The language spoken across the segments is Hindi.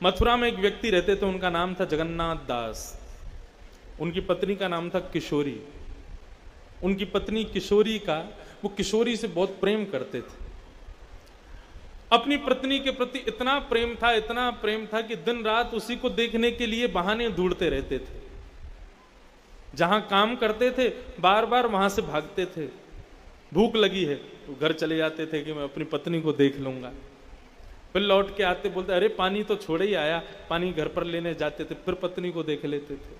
मथुरा में एक व्यक्ति रहते थे, उनका नाम था जगन्नाथ दास। उनकी पत्नी का नाम था किशोरी। उनकी पत्नी किशोरी का, वो किशोरी से बहुत प्रेम करते थे। अपनी पत्नी के प्रति इतना प्रेम था कि दिन रात उसी को देखने के लिए बहाने ढूंढते रहते थे। जहां काम करते थे बार बार वहां से भागते थे। भूख लगी है तो घर चले जाते थे कि मैं अपनी पत्नी को देख लूंगा। फिर लौट के आते, बोलते अरे पानी तो छोड़े ही आया, पानी घर पर लेने जाते थे, फिर पत्नी को देख लेते थे।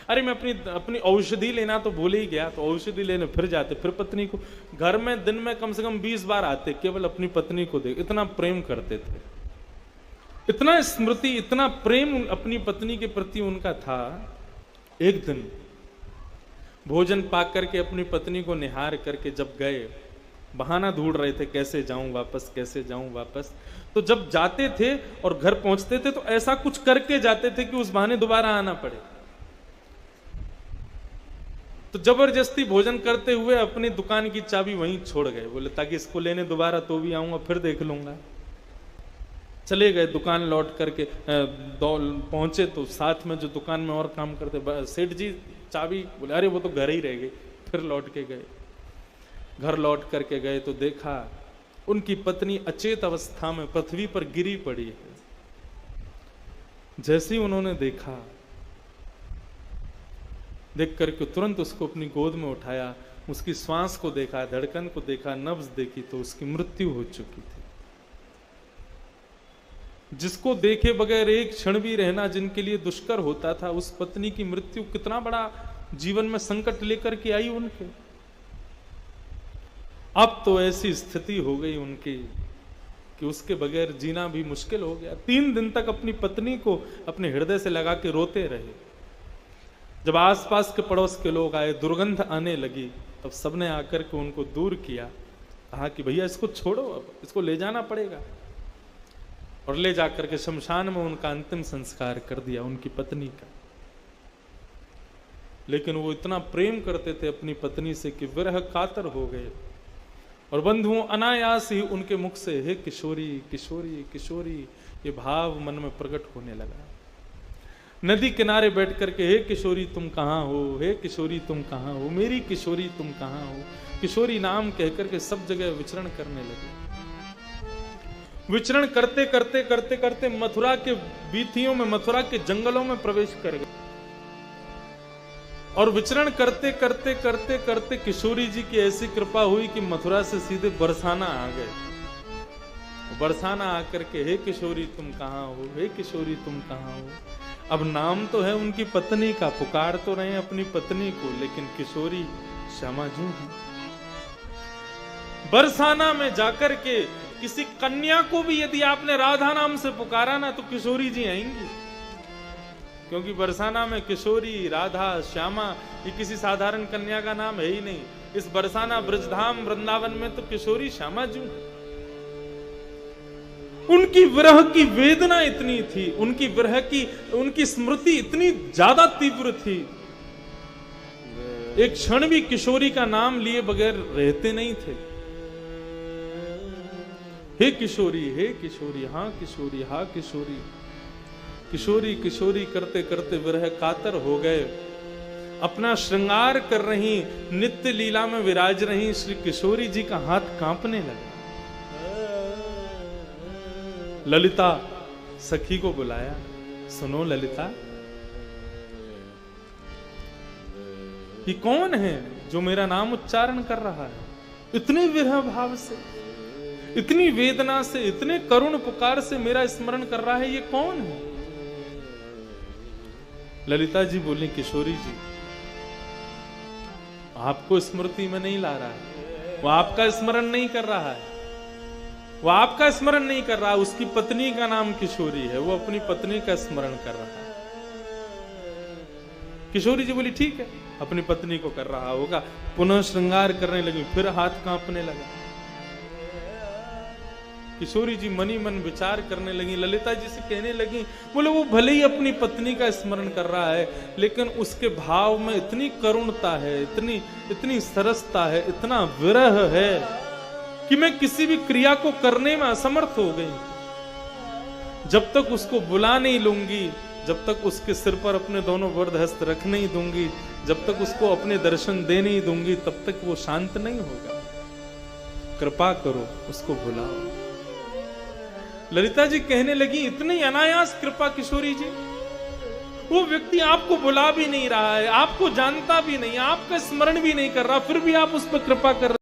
अरे मैं अपनी औषधि लेना तो भूल ही गया, तो औषधि लेने फिर जाते, फिर पत्नी को। घर में दिन में कम से कम 20 बार आते, केवल अपनी पत्नी को देख। इतना प्रेम करते थे, इतना स्मृति, इतना प्रेम अपनी पत्नी के प्रति उनका था। एक दिन भोजन पाक करके अपनी पत्नी को निहार करके जब गए, बहाना ढूंढ रहे थे कैसे जाऊं वापस, कैसे जाऊं वापस। तो जब जाते थे और घर पहुंचते थे तो ऐसा कुछ करके जाते थे कि उस बहाने दोबारा आना पड़े। तो जबरदस्ती भोजन करते हुए अपनी दुकान की चाबी वहीं छोड़ गए, बोले ताकि इसको लेने दोबारा तो भी आऊंगा, फिर देख लूंगा। चले गए, दुकान लौट करके पहुंचे तो साथ में जो दुकान में और काम करते सेठ जी चाबी, बोले अरे वो तो घर ही रह गई। फिर लौट के गए, घर लौट करके गए तो देखा उनकी पत्नी अचेत अवस्था में पृथ्वी पर गिरी पड़ी है। जैसे ही उन्होंने देखा, देख करके तुरंत उसको अपनी गोद में उठाया, उसकी श्वास को देखा, धड़कन को देखा, नब्ज देखी तो उसकी मृत्यु हो चुकी थी। जिसको देखे बगैर एक क्षण भी रहना जिनके लिए दुष्कर होता था, उस पत्नी की मृत्यु कितना बड़ा जीवन में संकट लेकर के आई उनके। अब तो ऐसी स्थिति हो गई उनकी कि उसके बगैर जीना भी मुश्किल हो गया। 3 दिन तक अपनी पत्नी को अपने हृदय से लगा के रोते रहे। जब आसपास के पड़ोस के लोग आए, दुर्गंध आने लगी, तब सबने आकर के उनको दूर किया, कहा कि भैया इसको छोड़ो, अब इसको ले जाना पड़ेगा। और ले जाकर के शमशान में उनका अंतिम संस्कार कर दिया उनकी पत्नी का। लेकिन वो इतना प्रेम करते थे अपनी पत्नी से कि विरह कातर हो गए। और बंधुओं, अनायास ही उनके मुख से हे किशोरी किशोरी किशोरी ये भाव मन में प्रकट होने लगा। नदी किनारे बैठ करके हे किशोरी तुम कहाँ हो, हे किशोरी तुम कहाँ हो, मेरी किशोरी तुम कहाँ हो, किशोरी नाम कहकर के सब जगह विचरण करने लगे। विचरण करते करते करते करते मथुरा के बीथियों में, मथुरा के जंगलों में प्रवेश कर गए। और विचरण करते करते करते करते किशोरी जी की ऐसी कृपा हुई कि मथुरा से सीधे बरसाना आ गए। बरसाना आकर के हे किशोरी तुम कहाँ हो, हे किशोरी तुम कहाँ हो। अब नाम तो है उनकी पत्नी का, पुकार तो रहे अपनी पत्नी को, लेकिन किशोरी श्यामा जू है। बरसाना में जाकर के किसी कन्या को भी यदि आपने राधा नाम से पुकारा ना तो किशोरी जी आएंगी। क्योंकि बरसाना में किशोरी, राधा, श्यामा ये किसी साधारण कन्या का नाम है ही नहीं। इस बरसाना ब्रजधाम वृंदावन में तो किशोरी श्यामा जू। उनकी विरह की वेदना इतनी थी, उनकी विरह की, उनकी स्मृति इतनी ज्यादा तीव्र थी, एक क्षण भी किशोरी का नाम लिए बगैर रहते नहीं थे। हे किशोरी, हाँ किशोरी, हाँ किशोरी। किशोरी किशोरी करते करते विरह कातर हो गए। अपना श्रृंगार कर रही, नित्य लीला में विराज रही श्री किशोरी जी का हाथ कांपने लगा। ललिता सखी को बुलाया, सुनो ललिता, ये कौन है जो मेरा नाम उच्चारण कर रहा है इतने विरह भाव से, इतनी वेदना से, इतने करुण पुकार से मेरा स्मरण कर रहा है, ये कौन है? ललिता जी बोली किशोरी जी, आपको स्मृति में नहीं ला रहा है, वो आपका स्मरण नहीं कर रहा है, वो आपका स्मरण नहीं कर रहा, उसकी पत्नी का नाम किशोरी है, वो अपनी पत्नी का स्मरण कर रहा है। किशोरी जी बोली ठीक है, अपनी पत्नी को कर रहा होगा। पुनः श्रृंगार करने लगी, फिर हाथ कांपने लगा। किशोरी जी मनी मन विचार करने लगी, ललिता जी से कहने लगी, बोले वो भले ही अपनी पत्नी का स्मरण कर रहा है, लेकिन उसके भाव में इतनी करुणता है, इतनी सरसता है, इतना विरह है कि मैं किसी भी क्रिया को करने में असमर्थ हो गई। जब तक उसको बुला नहीं लूंगी, जब तक उसके सिर पर अपने दोनों वरद हस्त रख नहीं दूंगी, जब तक उसको अपने दर्शन दे नहीं दूंगी, तब तक वो शांत नहीं होगा। कृपा करो, उसको बुलाओ। ललिता जी कहने लगी, इतनी अनायास कृपा किशोरी जी? वो व्यक्ति आपको बुला भी नहीं रहा है, आपको जानता भी नहीं, आपका स्मरण भी नहीं कर रहा, फिर भी आप उस पर कृपा कर रहे।